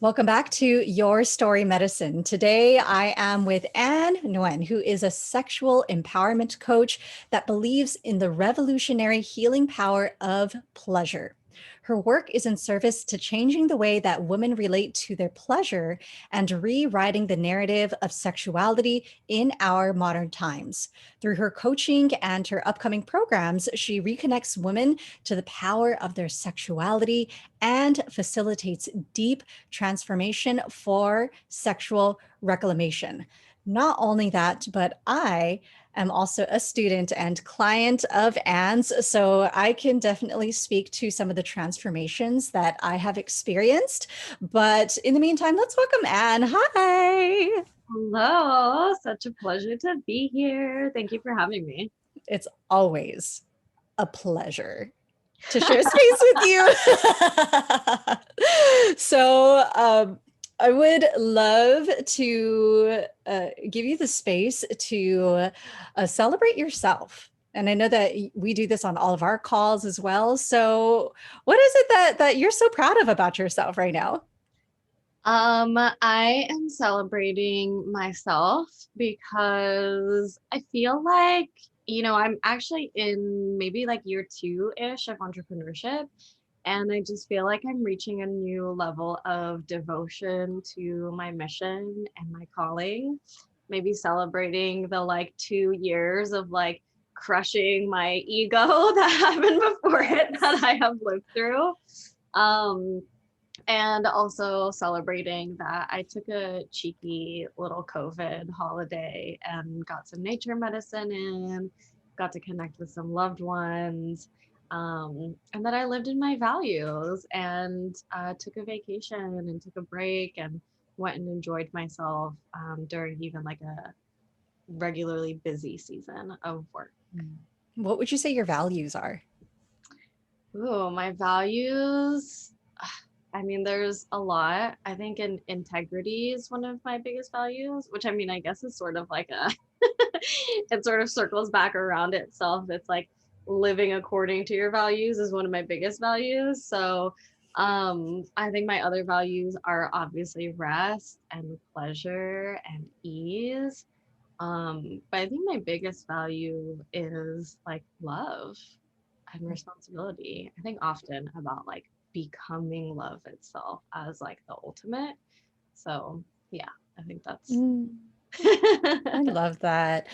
Welcome back to Your Story Medicine. Today, I am with Ann Nguyen, who is a sexual empowerment coach that believes in the revolutionary healing power of pleasure. Her work is in service to changing the way that women relate to their pleasure and rewriting the narrative of sexuality in our modern times. Through her coaching and her upcoming programs, she reconnects women to the power of their sexuality and facilitates deep transformation for sexual reclamation. Not only that, but I am also a student and client of Ann's, so I can definitely speak to some of the transformations that I have experienced. But in the meantime, let's welcome Ann. Hi. Hello, such a pleasure to be here. Thank you for having me. It's always a pleasure to share space with you. So I would love to give you the space to celebrate yourself. And I know that we do this on all of our calls as well. So what is it that you're so proud of about yourself right now? I am celebrating myself because I feel like, I'm actually in maybe like year two-ish of entrepreneurship. And I just feel like I'm reaching a new level of devotion to my mission and my calling. Maybe celebrating the like 2 years of like crushing my ego that happened before it that I have lived through. Um, and also celebrating that I took a cheeky little COVID holiday and got some nature medicine in, got to connect with some loved ones, and that I lived in my values and took a vacation and took a break and went and enjoyed myself during even like a regularly busy season of work. What would you say your values are? Ooh, my values. I mean, there's a lot. I think integrity is one of my biggest values, which I mean, I guess is sort of like it sort of circles back around itself. It's like living according to your values is one of my biggest values. So, I think my other values are obviously rest and pleasure and ease. But I think my biggest value is like love and responsibility. I think often about like becoming love itself as like the ultimate. So yeah, I think that's Mm. I love that.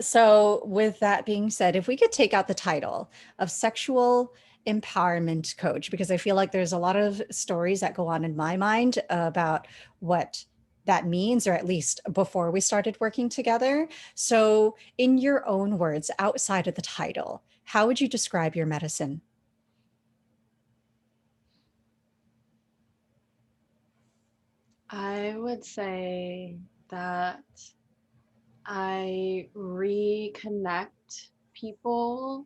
So, with that being said, if we could take out the title of sexual empowerment coach, because I feel like there's a lot of stories that go on in my mind about what that means, or at least before we started working together. So, in your own words, outside of the title, how would you describe your medicine? I would say that I reconnect people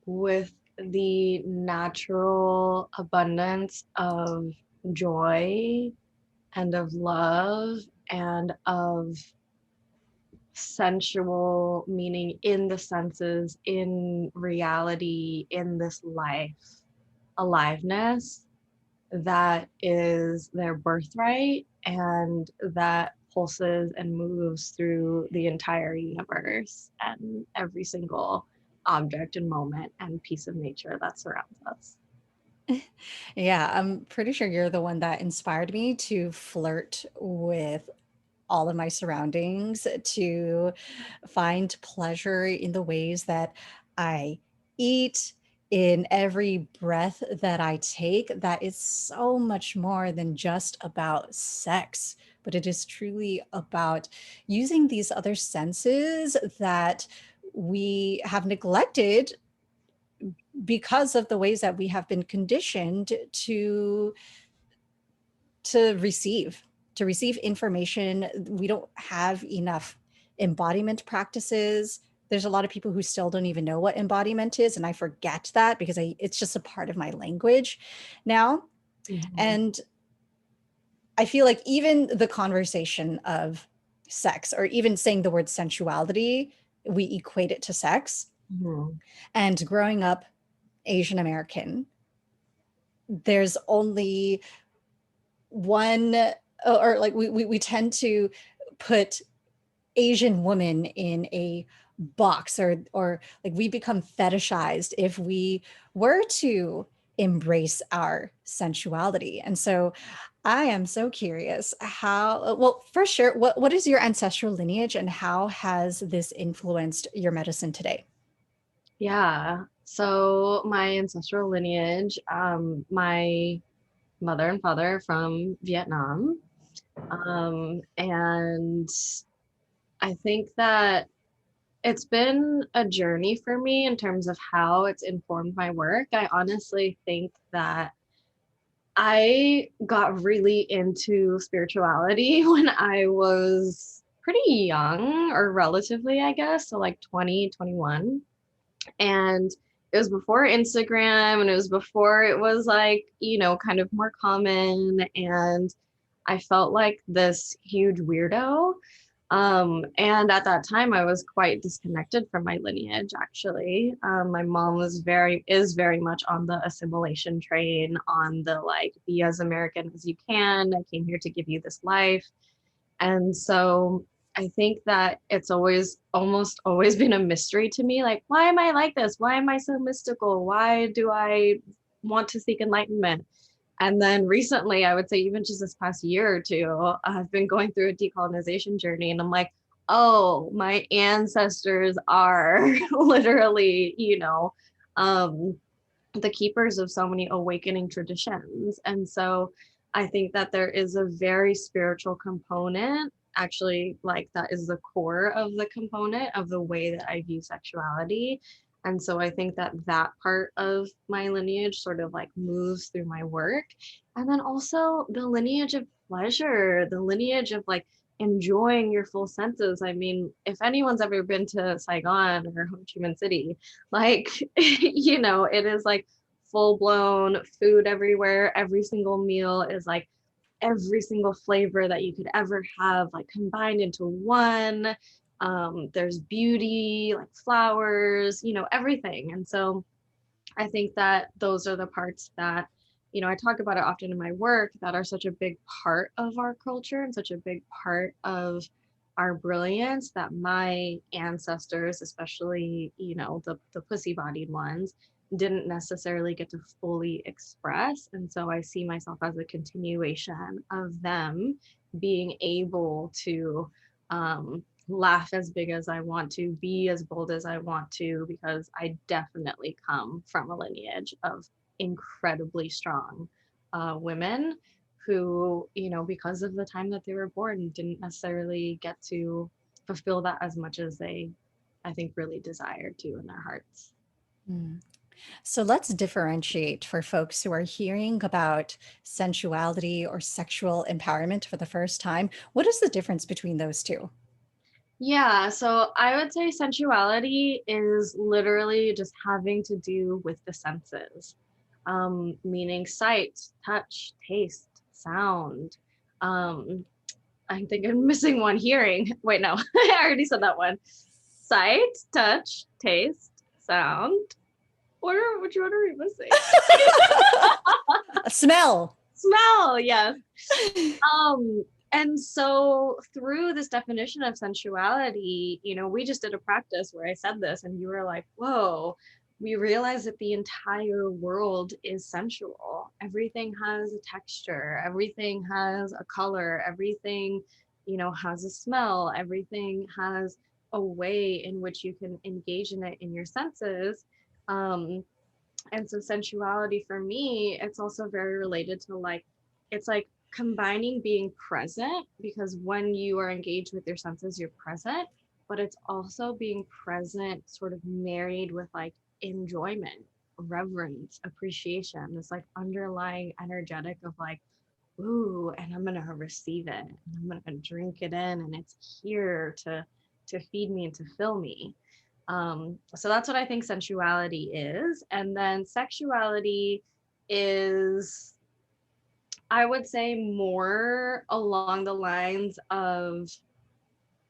with the natural abundance of joy and of love and of sensual, meaning in the senses, in reality, in this life, aliveness that is their birthright and that pulses and moves through the entire universe and every single object and moment and piece of nature that surrounds us. Yeah, I'm pretty sure you're the one that inspired me to flirt with all of my surroundings, to find pleasure in the ways that I eat, in every breath that I take. That is so much more than just about sex, but it is truly about using these other senses that we have neglected because of the ways that we have been conditioned to receive to receive information. We don't have enough embodiment practices. There's a lot of people who still don't even know what embodiment is, and I forget that because it's just a part of my language now. Mhm. And I feel like even the conversation of sex, or even saying the word sensuality, we equate it to sex. Mhm. And growing up Asian American, there's only one, or like we tend to put Asian woman in a box, or like we become fetishized if we were to embrace our sensuality. And so I am so curious how, well, for sure, what is your ancestral lineage and how has this influenced your medicine today? Yeah. So my ancestral lineage, my mother and father from Vietnam. And I think that it's been a journey for me in terms of how it's informed my work. I honestly think that I got really into spirituality when I was pretty young, or relatively, I guess, so like 20, 21. And it was before Instagram, and it was before it was like, kind of more common. And I felt like this huge weirdo. And at that time, I was quite disconnected from my lineage, actually. My mom is very much on the assimilation train, on the like, be as American as you can. I came here to give you this life. And so I think that it's almost always been a mystery to me. Like, why am I like this? Why am I so mystical? Why do I want to seek enlightenment? And then recently, I would say even just this past year or two, I've been going through a decolonization journey, and I'm like, oh, my ancestors are literally, um, the keepers of so many awakening traditions. And so I think that there is a very spiritual component, actually, like that is the core of the component of the way that I view sexuality. And so I think that that part of my lineage sort of like moves through my work. And then also the lineage of pleasure, the lineage of like enjoying your full senses. I mean, if anyone's ever been to Saigon or Ho Chi Minh City, like, it is like full blown food everywhere. Every single meal is like every single flavor that you could ever have, like combined into one. There's beauty, like flowers, everything. And so I think that those are the parts that, I talk about it often in my work, that are such a big part of our culture and such a big part of our brilliance, that my ancestors, especially, the pussy-bodied ones, didn't necessarily get to fully express. And so I see myself as a continuation of them being able to laugh as big as I want to, be as bold as I want to, because I definitely come from a lineage of incredibly strong women who, because of the time that they were born, didn't necessarily get to fulfill that as much as they, I think, really desired to in their hearts. Mm. So let's differentiate for folks who are hearing about sensuality or sexual empowerment for the first time. What is the difference between those two? Yeah, so I would say sensuality is literally just having to do with the senses, meaning sight, touch, taste, sound. Um, I think I'm missing one, hearing. Wait, no, I already said that one. Sight, touch, taste, sound. Which one are we missing? A smell. Smell, yes. Um, and so through this definition of sensuality, we just did a practice where I said this, and you were like, whoa, we realize that the entire world is sensual. Everything has a texture, everything has a color, everything, has a smell, everything has a way in which you can engage in it in your senses. Um, and so sensuality for me, it's also very related to like, it's like combining being present, because when you are engaged with your senses, you're present, but it's also being present sort of married with like enjoyment, reverence, appreciation, this like underlying energetic of like, ooh, and I'm gonna receive it, and I'm gonna drink it in, and it's here to feed me and to fill me. So that's what I think sensuality is. And then sexuality is, I would say, more along the lines of,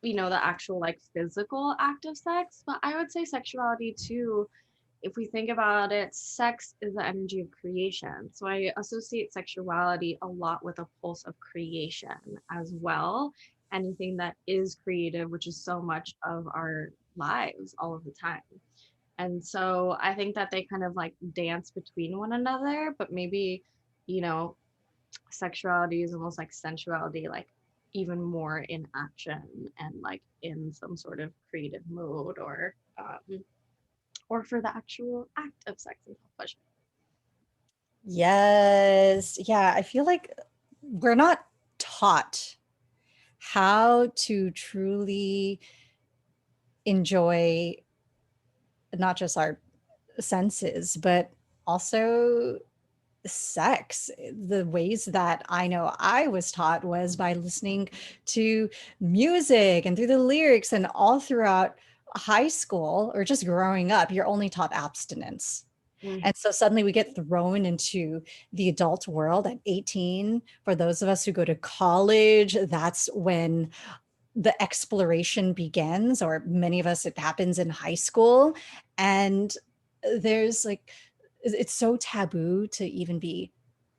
the actual like physical act of sex. But I would say sexuality too if we think about it, sex is the energy of creation. So I associate sexuality a lot with a pulse of creation as well. Anything that is creative, which is so much of our lives all of the time. And so I think that they kind of like dance between one another, but maybe, you know, sexuality is almost like sensuality, like even more in action and like in some sort of creative mode or for the actual act of sex and self pleasure. Yes. Yeah. I feel like we're not taught how to truly enjoy not just our senses, but also sex. The ways that I know I was taught was by listening to music and through the lyrics, and all throughout high school or just growing up, you're only taught abstinence. Mm, And so suddenly we get thrown into the adult world at 18. For those of us who go to college, that's when the exploration begins, or many of us, it happens in high school. And there's like, it's so taboo to even be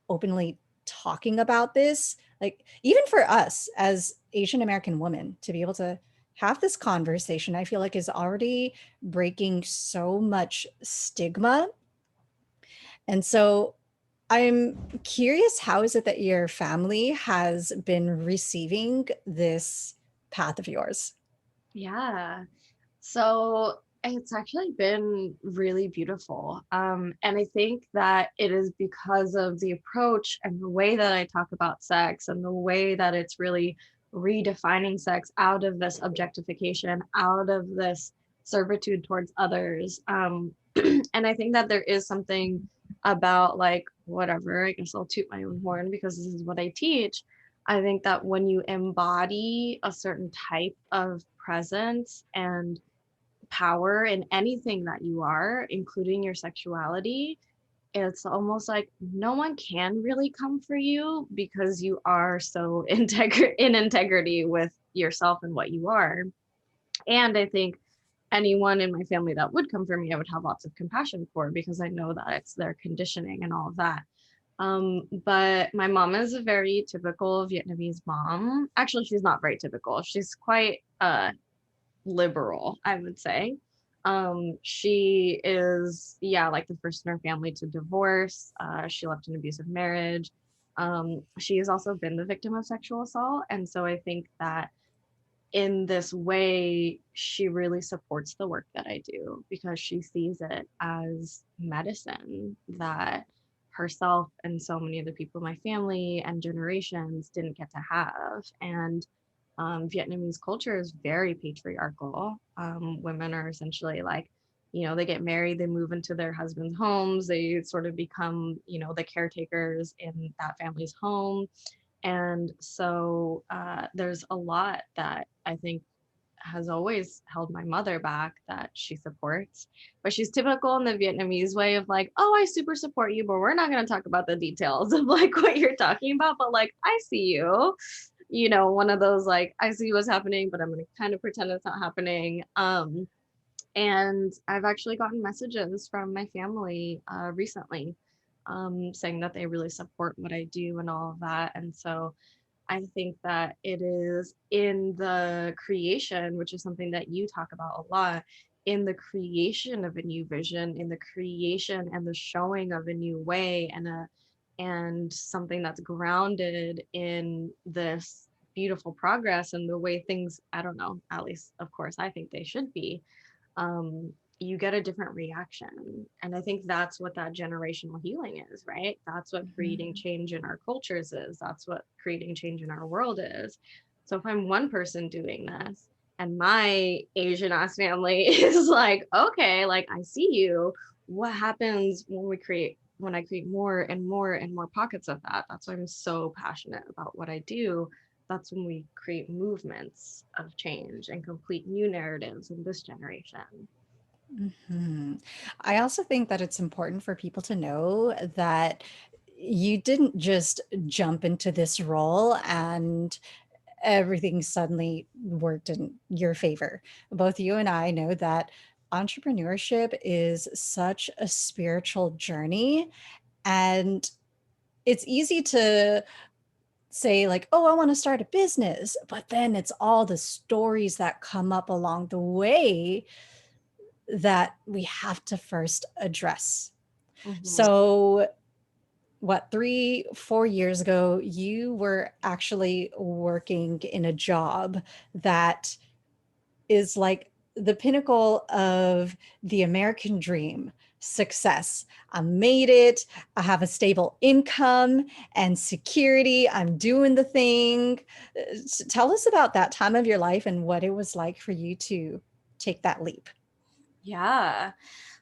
openly talking about this. Like, even for us as Asian American women to be able to have this conversation, I feel like is already breaking so much stigma. And so I'm curious, how is it that your family has been receiving this path of yours? yeah. So it's actually been really beautiful. And I think that it is because of the approach and the way that I talk about sex and the way that it's really redefining sex out of this objectification, out of this servitude towards others. And I think that there is something about like, whatever, I guess I'll toot my own horn because this is what I teach. I think that when you embody a certain type of presence and power in anything that you are, including your sexuality, it's almost like no one can really come for you because you are so in integrity with yourself and what you are. And I think anyone in my family that would come for me, I would have lots of compassion for because I know that it's their conditioning and all of that. But my mom is a very typical Vietnamese mom. Actually, she's not very typical. She's quite liberal, I would say. She is, yeah, like the first in her family to divorce. She left an abusive marriage. She has also been the victim of sexual assault. And so I think that in this way, she really supports the work that I do because she sees it as medicine that herself and so many of the people in my family and generations didn't get to have. And Vietnamese culture is very patriarchal. Women are essentially like, they get married, they move into their husband's homes, they sort of become, the caretakers in that family's home. And so there's a lot that I think has always held my mother back that she supports. But she's typical in the Vietnamese way of like, oh, I super support you, but we're not going to talk about the details of like what you're talking about. But like, I see you, one of those like, I see what's happening, but I'm going to kind of pretend it's not happening. And I've actually gotten messages from my family recently saying that they really support what I do and all of that. And so I think that it is in the creation, which is something that you talk about a lot, in the creation of a new vision, in the creation and the showing of a new way and something that's grounded in this beautiful progress and the way things, I don't know, at least of course I think they should be, you get a different reaction. And I think that's what that generational healing is, right? That's what creating Mhm. change in our cultures is. That's what creating change in our world is. So if I'm one person doing this and my Asian ass family is like, okay, like I see you, what happens when I create more and more and more pockets of that? That's why I'm so passionate about what I do. That's when we create movements of change and complete new narratives in this generation. Mhm. I also think that it's important for people to know that you didn't just jump into this role and everything suddenly worked in your favor. Both you and I know that entrepreneurship is such a spiritual journey, and it's easy to say like, oh, I want to start a business, but then it's all the stories that come up along the way that we have to first address. Mhm. So what, 3 4 years ago you were actually working in a job that is like the pinnacle of the American dream: success. I made it. I have a stable income and security. I'm doing the thing. Tell us about that time of your life and what it was like for you to take that leap. Yeah.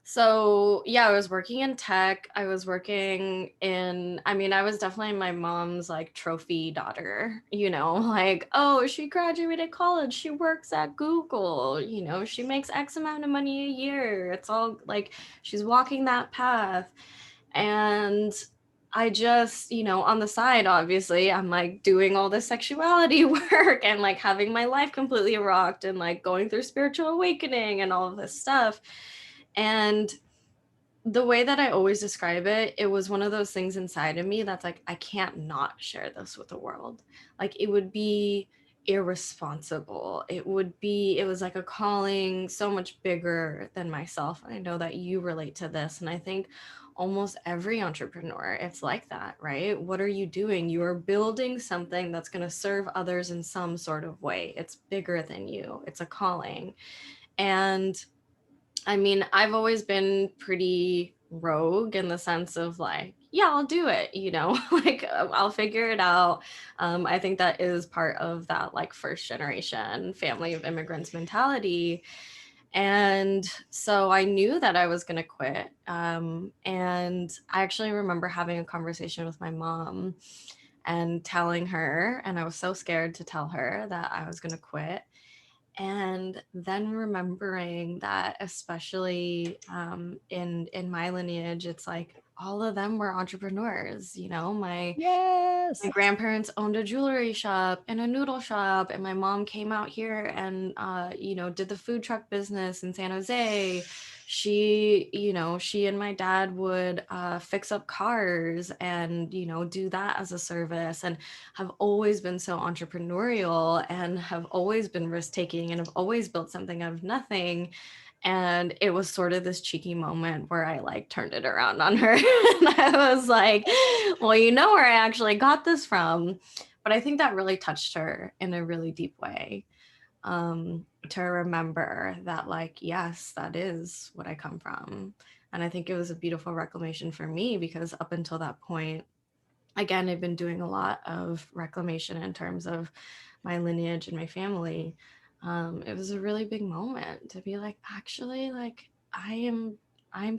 So, yeah, I was working in tech. I was working in, I mean, I was definitely my mom's like trophy daughter, like, oh, she graduated college. She works at Google, she makes X amount of money a year. It's all like she's walking that path. And I just, on the side, obviously, I'm like doing all this sexuality work and like having my life completely rocked and like going through spiritual awakening and all of this stuff. And the way that I always describe it, it was one of those things inside of me that's like, I can't not share this with the world. Like, it would be irresponsible. It was like a calling so much bigger than myself. And I know that you relate to this. And I think almost every entrepreneur, it's like that, right? What are you doing? You are building something that's going to serve others in some sort of way. It's bigger than you, it's a calling. And I mean, I've always been pretty rogue in the sense of like, yeah, I'll do it, like I'll figure it out. I think that is part of that like first generation family of immigrants mentality. And so I knew that I was going to quit. And I actually remember having a conversation with my mom and telling her, and I was so scared to tell her that I was going to quit. And then remembering that, especially in my lineage, it's like all of them were entrepreneurs. My Yes. grandparents owned a jewelry shop and a noodle shop, and my mom came out here and did the food truck business in San Jose. She and my dad would fix up cars and do that as a service, and have always been so entrepreneurial and have always been risk taking and have always built something out of nothing. And it was sort of this cheeky moment where I like turned it around on her. And I was like, well, you know where I actually got this from. But I think that really touched her in a really deep way, to remember that, like, yes, that is what I come from. And I think it was a beautiful reclamation for me because up until that point, again, I've been doing a lot of reclamation in terms of my lineage and my family. It was a really big moment to be like, actually, like I'm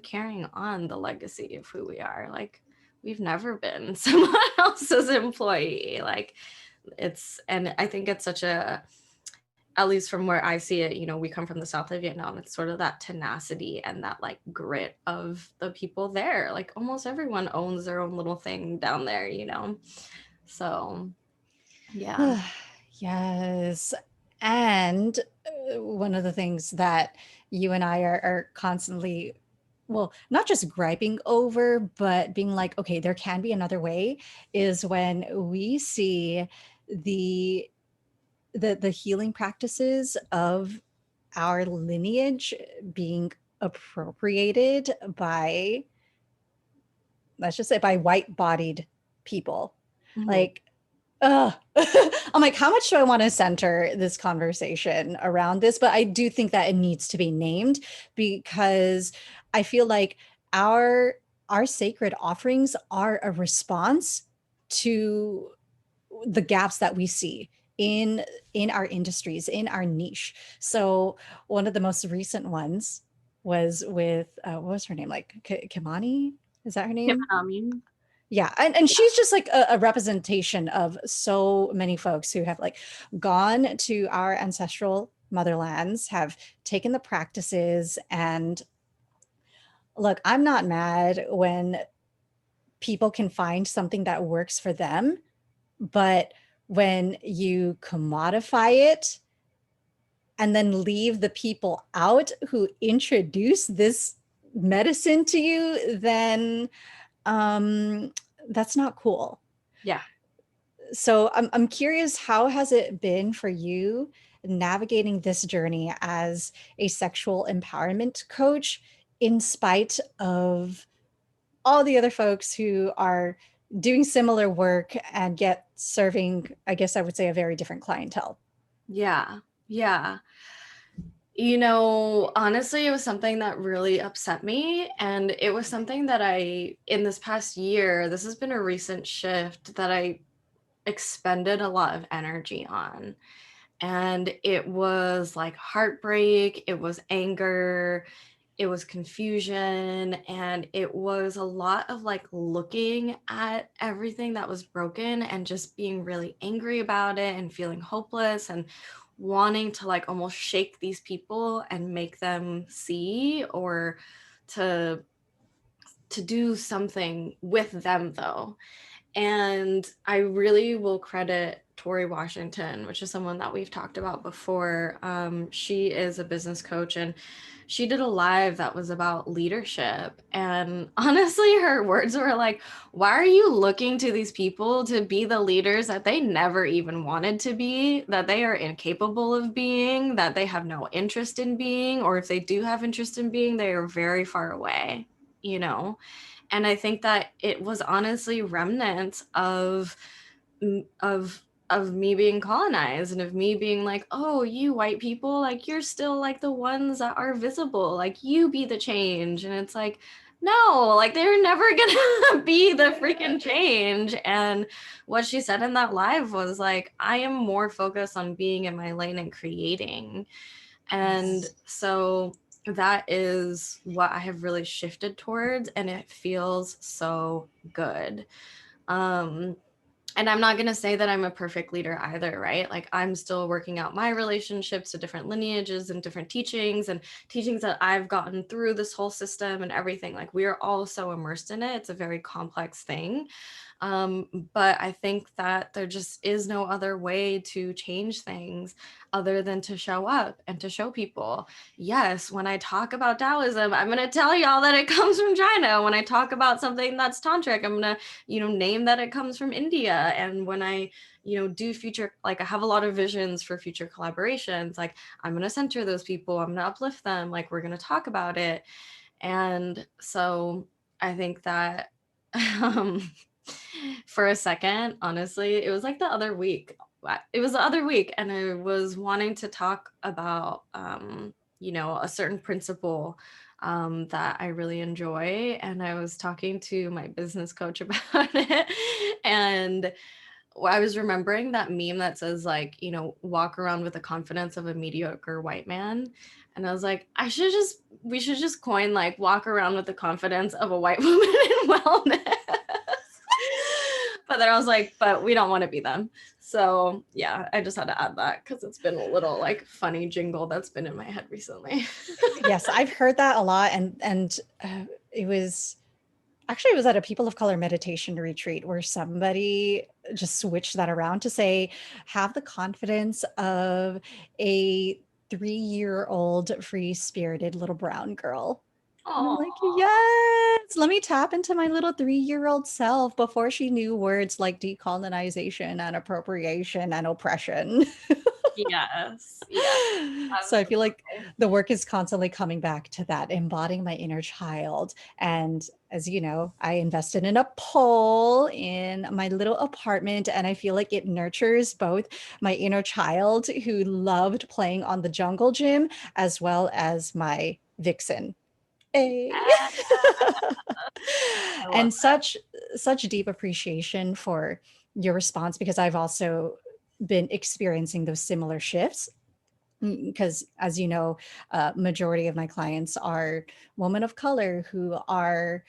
carrying on the legacy of who we are. Like, we've never been someone else's employee. Like, and I think it's such a, at least from where I see it, we come from the south of Vietnam. It's sort of that tenacity and that like grit of the people there. Like almost everyone owns their own little thing down there. So, yeah. Yes. And one of the things that you and I are constantly, well, not just griping over, but being like, okay, there can be another way, is when we see the the healing practices of our lineage being appropriated by, let's just say, by white-bodied people. Mhm. Like, ugh. I'm like, how much do I want to center this conversation around this? But I do think that it needs to be named, because I feel like our our sacred offerings are a response to the gaps that we see in our industries, in our niche. So one of the most recent ones was with what was her name? Like Kimani? Is that her Yeah, name? I mean, Yeah, and she's just like a representation of so many folks who have like gone to our ancestral motherlands, have taken the practices, and look, I'm not mad when people can find something that works for them, but when you commodify it, and then leave the people out who introduce this medicine to you, then um, that's not cool. Yeah. So I'm curious, how has it been for you navigating this journey as a sexual empowerment coach in spite of all the other folks who are doing similar work and yet serving, I guess I would say, a very different clientele? Yeah. Yeah. Honestly, it was something that really upset me. And it was something that in this past year, this has been a recent shift that I expended a lot of energy on. And it was like heartbreak, it was anger, it was confusion, and it was a lot of like looking at everything that was broken and just being really angry about it and feeling hopeless and wanting to like almost shake these people and make them see, or to do something with them though. And I really will credit Tori Washington, which is someone that we've talked about before. She is a business coach, and she did a live that was about leadership. And honestly, her words were like, why are you looking to these people to be the leaders that they never even wanted to be, that they are incapable of being, that they have no interest in being, or if they do have interest in being, they are very far away, you know? And I think that it was honestly remnants of of me being colonized, and of me being like, oh, you white people, like you're still like the ones that are visible, like you be the change. And it's like, no, like they're never gonna be the freaking change. And what she said in that live was like, I am more focused on being in my lane and creating. And Yes. so that is what I have really shifted towards, and it feels so good. Um, and I'm not going to say that I'm a perfect leader either, right? Like I'm still working out my relationships to different lineages and different teachings, and teachings that I've gotten through this whole system and everything. Like we are all so immersed in it. It's a very complex thing. But I think that there just is no other way to change things other than to show up and to show people. Yes, when I talk about Taoism, I'm going to tell y'all that it comes from China. When I talk about something that's tantric, I'm going to, name that it comes from India. And when I, do future, like I have a lot of visions for future collaborations, like I'm going to center those people, I'm going to uplift them, like we're going to talk about it. And so I think that um, for a second, honestly, it was like the other week. It was the other week, and I was wanting to talk about, a certain principle that I really enjoy. And I was talking to my business coach about it. And I was remembering that meme that says, like, walk around with the confidence of a mediocre white man. And I was like, we should just coin, like, walk around with the confidence of a white woman in wellness. But then I was like, but we don't want to be them. So yeah, I just had to add that because it's been a little like funny jingle that's been in my head recently. Yes, I've heard that a lot, and it was actually, it was at a people of color meditation retreat where somebody just switched that around to say, have the confidence of a 3-year-old free spirited little brown girl. And I'm like, Oh, yes, let me tap into my little 3-year-old self before she knew words like decolonization and appropriation and oppression. yes, yes, So I feel like absolutely. the work is constantly coming back to that, embodying my inner child. And as you know, I invested in a pole in my little apartment, and I feel like it nurtures both my inner child who loved playing on the jungle gym, as well as my vixen. Hey. I love And such deep appreciation for your response, because I've also been experiencing those similar shifts. Because as you know, majority of my clients are women of color who are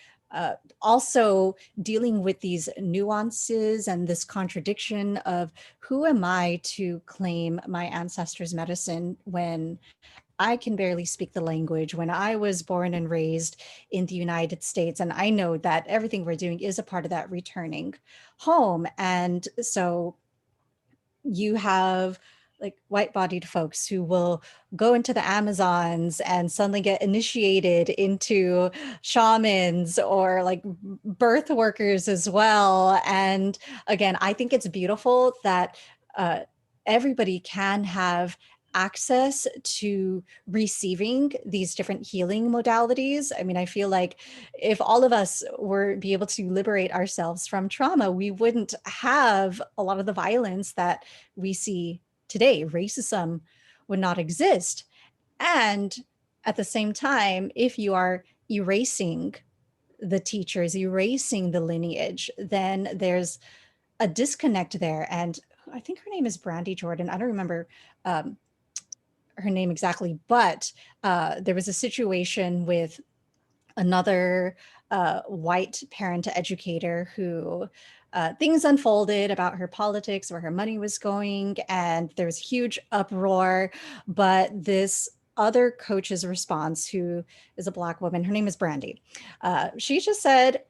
also dealing with these nuances and this contradiction of who am I to claim my ancestors' medicine when I can barely speak the language, when I was born and raised in the United States. And I know that everything we're doing is a part of that returning home. And so you have like white-bodied folks who will go into the Amazons and suddenly get initiated into shamans or like birth workers as well. And again, I think it's beautiful that uh, everybody can have access to receiving these different healing modalities. I mean, I feel like if all of us were be able to liberate ourselves from trauma, we wouldn't have a lot of the violence that we see today. Racism would not exist. And at the same time, if you are erasing the teachers, erasing the lineage, then there's a disconnect there. And I think her name is Brandy Jordan. I don't remember um, her name exactly, but there was a situation with another white parent educator who things unfolded about her politics, where her money was going, and there was huge uproar. But this other coach's response, who is a Black woman, her name is Brandy, she just said,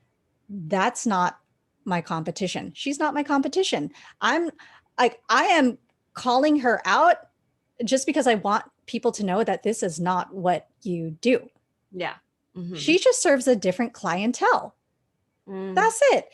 "That's not my competition. She's not my competition. I'm like, I am calling her out just because I want people to know that this is not what you do. Yeah. She just serves a different clientele. Mm-hmm. That's it.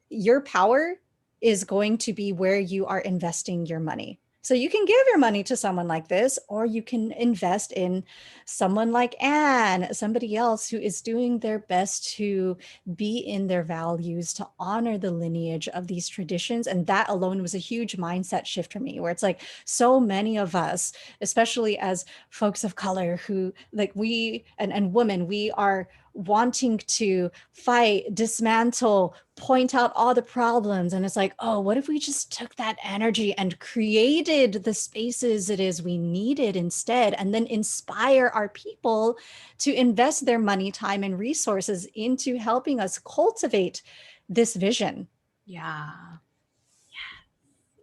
Your power is going to be where you are investing your money. So you can give your money to someone like this, or you can invest in someone like Anne, somebody else who is doing their best to be in their values, to honor the lineage of these traditions. And that alone was a huge mindset shift for me, where it's like so many of us, especially as folks of color who like we and women, we are wanting to fight, dismantle, point out all the problems. And it's like, oh, what if we just took that energy and created the spaces it is we needed instead, and then inspire our people to invest their money, time, and resources into helping us cultivate this vision. Yeah.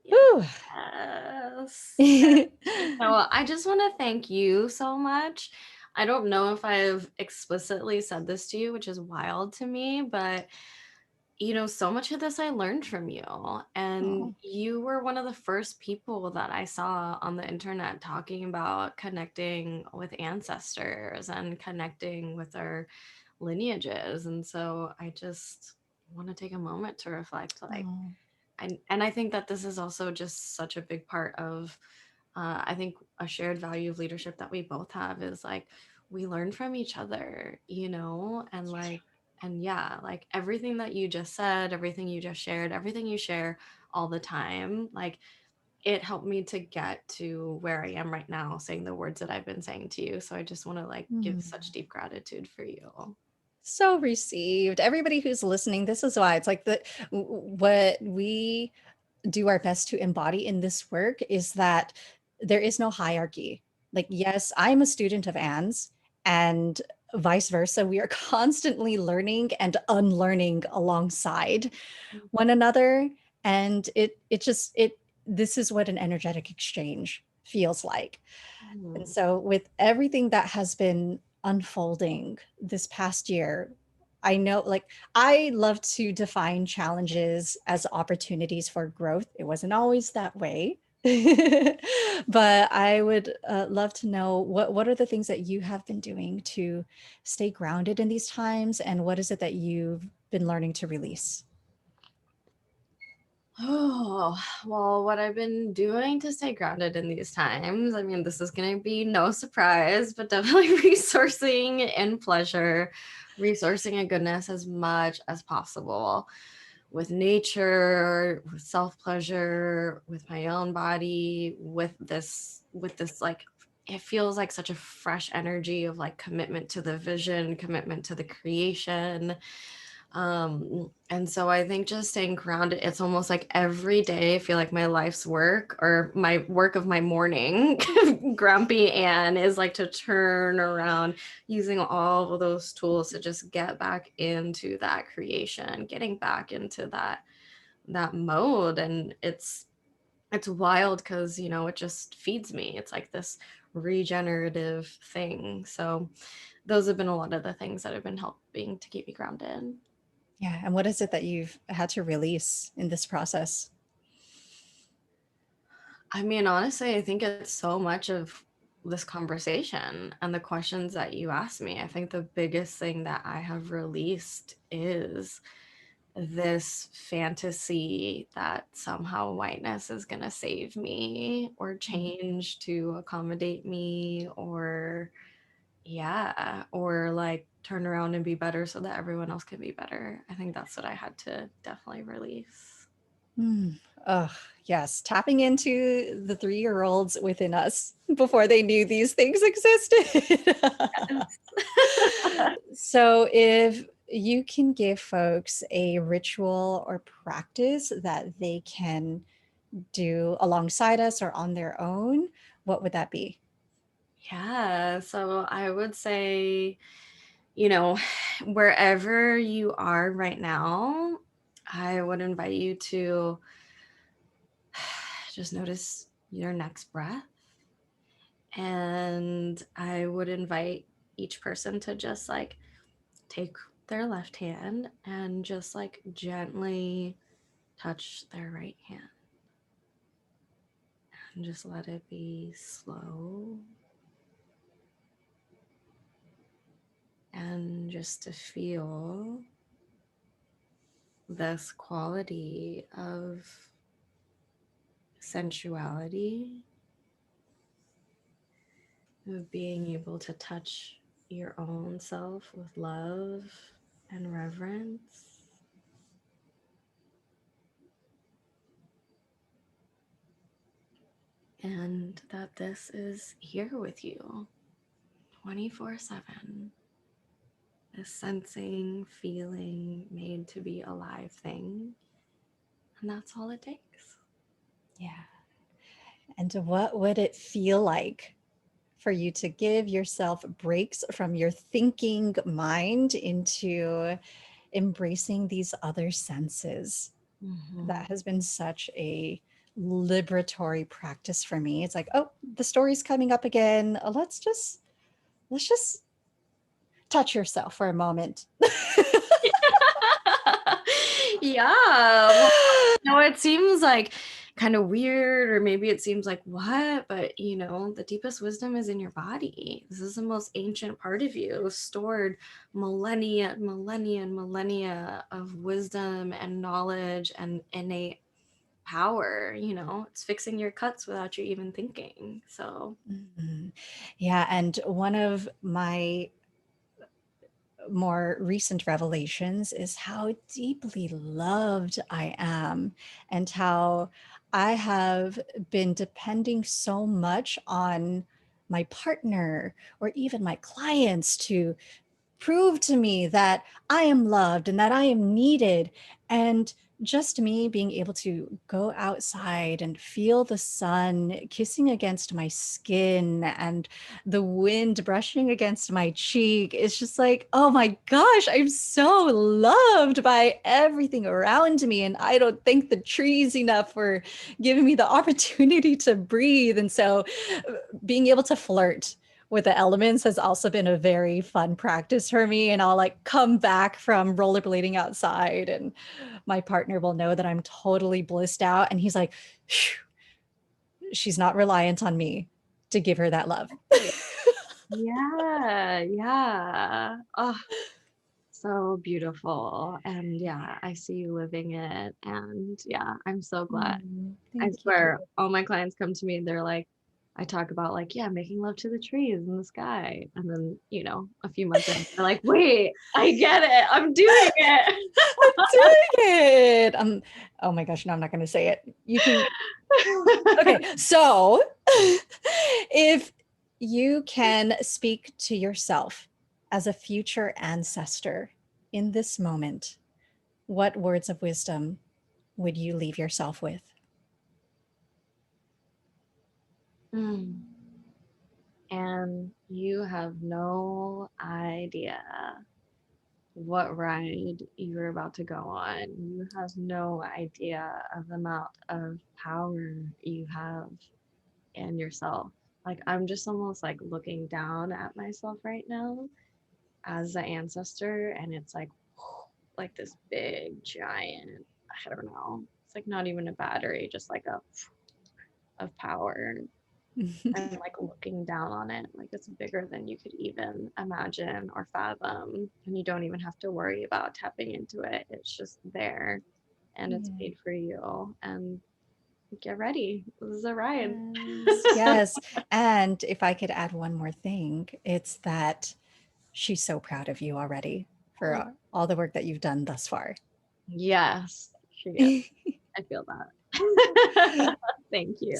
Whew. Yes. You know, I just want to thank you so much. I don't know if I've explicitly said this to you, which is wild to me, but so much of this I learned from you. And Oh. you were one of the first people that I saw on the internet talking about connecting with ancestors and connecting with our lineages. And so I just want to take a moment to reflect, like, Oh. and I think that this is also just such a big part of I think a shared value of leadership that we both have is like we learn from each other, and like and yeah, like everything that you just said, everything you just shared, everything you share all the time, like it helped me to get to where I am right now saying the words that I've been saying to you. So I just want to like give Hmm. such deep gratitude for you. So received. Everybody who's listening, this is why it's like what we do our best to embody in this work is that there is no hierarchy. Like, yes, I'm a student of Anne's, and vice versa. We are constantly learning and unlearning alongside one another. And this is what an energetic exchange feels like. And Mhm. so, with everything that has been unfolding this past year, I know, like, I love to define challenges as opportunities for growth. It wasn't always that way. But I would love to know what are the things that you have been doing to stay grounded in these times, and what is it that you've been learning to release? Oh, well, what I've been doing to stay grounded in these times, I mean, this is going to be no surprise, but definitely resourcing in pleasure, resourcing in goodness as much as possible with nature, with self pleasure, with my own body, with this like, it feels like such a fresh energy of like commitment to the vision, commitment to the creation. And so I think just staying grounded, it's almost like every day I feel like my life's work or my work of my morning, grumpy Anne, is like to turn around using all of those tools to just get back into that creation, getting back into that mode. And it's wild because it just feeds me. It's like this regenerative thing. So those have been a lot of the things that have been helping to keep me grounded. Yeah. And what is it that you've had to release in this process? I mean, honestly, I think it's so much of this conversation and the questions that you asked me. I think the biggest thing that I have released is this fantasy that somehow whiteness is going to save me or Mm. change to accommodate me, or yeah, or like turn around and be better so that everyone else can be better. I think that's what I had to definitely release. Mm. Ugh, yes, tapping into the 3-year-olds within us before they knew these things existed. So, if you can give folks a ritual or practice that they can do alongside us or on their own, what would that be? Yeah, so I would say, you know, wherever you are right now, I would invite you to just notice your next breath. And I would invite each person to just like take their left hand and just like gently touch their right hand and just let it be slow, and just to feel this quality of sensuality, of being able to touch your own self with love and reverence, and that this is here with you 24/7. This sensing, feeling, made to be alive thing. And that's all it takes. Yeah. And what would it feel like for you to give yourself breaks from your thinking mind into embracing these other senses? Mm-hmm. That has been such a liberatory practice for me. It's like, oh, the story's coming up again. Let's just touch yourself for a moment. Yeah. Well, it seems like kind of weird, or maybe it seems like what, but the deepest wisdom is in your body. This is the most ancient part of you, stored millennia, millennia, and millennia of wisdom and knowledge and innate power. It's fixing your cuts without you even thinking. So, Mhm. Yeah, and one of my more recent revelations is how deeply loved I am, and how I have been depending so much on my partner or even my clients to prove to me that I am loved and that I am needed. And just me being able to go outside and feel the sun kissing against my skin and the wind brushing against my cheek, it's just like, oh my gosh, I'm so loved by everything around me. And I don't thank the trees enough for giving me the opportunity to breathe. And so being able to flirt with the elements has also been a very fun practice for me. And I'll like come back from rollerblading outside, and my partner will know that I'm totally blissed out. And he's like, she's not reliant on me to give her that love. yeah, yeah. Oh, so beautiful. And yeah, I see you living it. And yeah, I'm so glad. I Thank you. swear, all my clients come to me and they're like, I talk about like, yeah, making love to the trees in the sky. And then, a few months in, they're like, wait, I get it. I'm doing it. I'm doing it. Oh my gosh, no, I'm not going to say it. You can. Okay, so if you can speak to yourself as a future ancestor in this moment, what words of wisdom would you leave yourself with? Mm. And you have no idea what ride you're about to go on. You have no idea of the amount of power you have in yourself. Like, I'm just almost like looking down at myself right now as the ancestor, and it's like this big giant, I don't know, it's like not even a battery, just like a of power and like looking down on it. Like it's bigger than you could even imagine or fathom. And you don't even have to worry about tapping into it. It's just there and it's Yeah. made for you. And get ready. This is a ride. Yes, yes. And if I could add one more thing, it's that she's so proud of you already for all the work that you've done thus far. Yes, she is. I feel that. Thank you.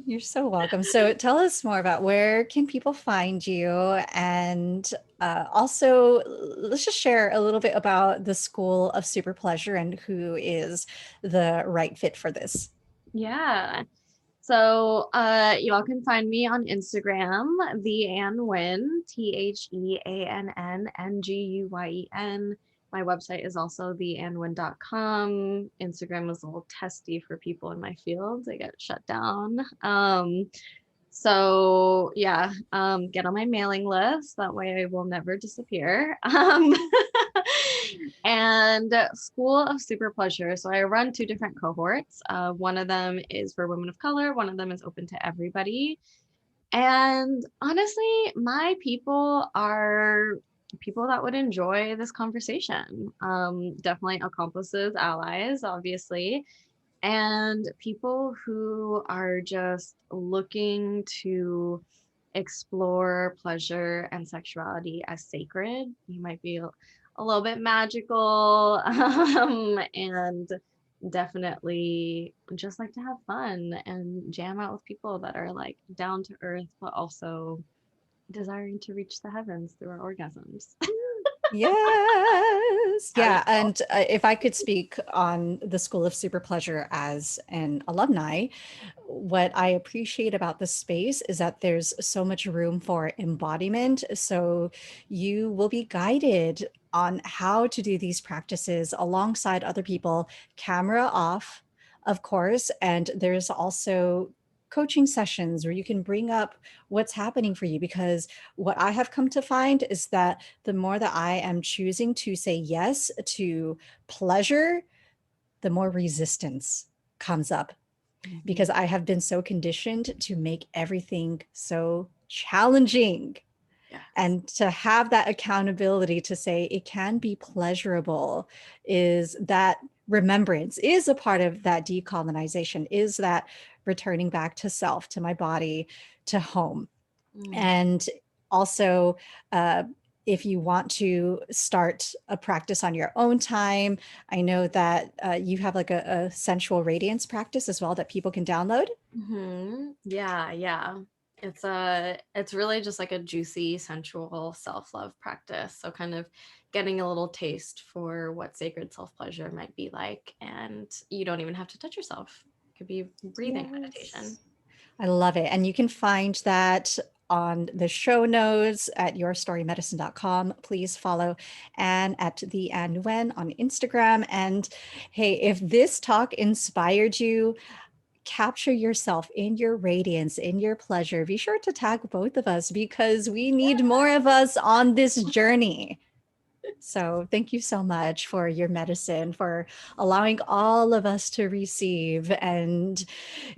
You're so welcome. So tell us more about where can people find you, and also let's just share a little bit about the School of Super Pleasure and who is the right fit for this. Yeah. So y'all can find me on Instagram, the Ann Nguyen, TheAnnNNNGUYEN. My website is also theannwyn.com. Instagram is a little testy for people in my field. They get shut down. So yeah, get on my mailing list. That way I will never disappear. And School of Super Pleasure. So I run two different cohorts. One of them is for women of color. One of them is open to everybody. And honestly, my people are people that would enjoy this conversation. Definitely accomplices, allies, obviously, and people who are just looking to explore pleasure and sexuality as sacred. You might be a little bit magical, and definitely just like to have fun and jam out with people that are like down to earth, but also desiring to reach the heavens through our orgasms. Yes. I don't Yeah. know. And if I could speak on the School of Super Pleasure as an alumni, what I appreciate about the space is that there's so much room for embodiment. So you will be guided on how to do these practices alongside other people, camera off, of course. And there's also coaching sessions where you can bring up what's happening for you, because what I have come to find is that the more that I am choosing to say yes to pleasure, the more resistance comes up, Mhm. because I have been so conditioned to make everything so challenging. Yes. And to have that accountability to say it can be pleasurable, is that remembrance, is a part of that decolonization, is that returning back to self, to my body, to home. Mm. And also, uh, if you want to start a practice on your own time, I know that you have like a sensual radiance practice as well that people can download. Yeah, yeah. It's really just like a juicy, sensual self-love practice. So kind of getting a little taste for what sacred self-pleasure might be like. And you don't even have to touch yourself. It could be breathing meditation. Yes. I love it. And you can find that on the show notes at yourstorymedicine.com. Please follow Anne at the Ann Nguyen on Instagram. And hey, if this talk inspired you, capture yourself in your radiance, in your pleasure. Be sure to tag both of us, because we need more of us on this journey. So thank you so much for your medicine, for allowing all of us to receive, and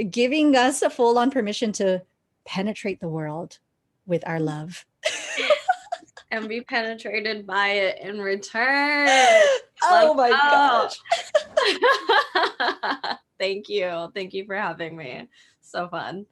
giving us a full on permission to penetrate the world with our love. And be penetrated by it in return. Oh Let's my go. gosh. Thank you. Thank you for having me. So fun.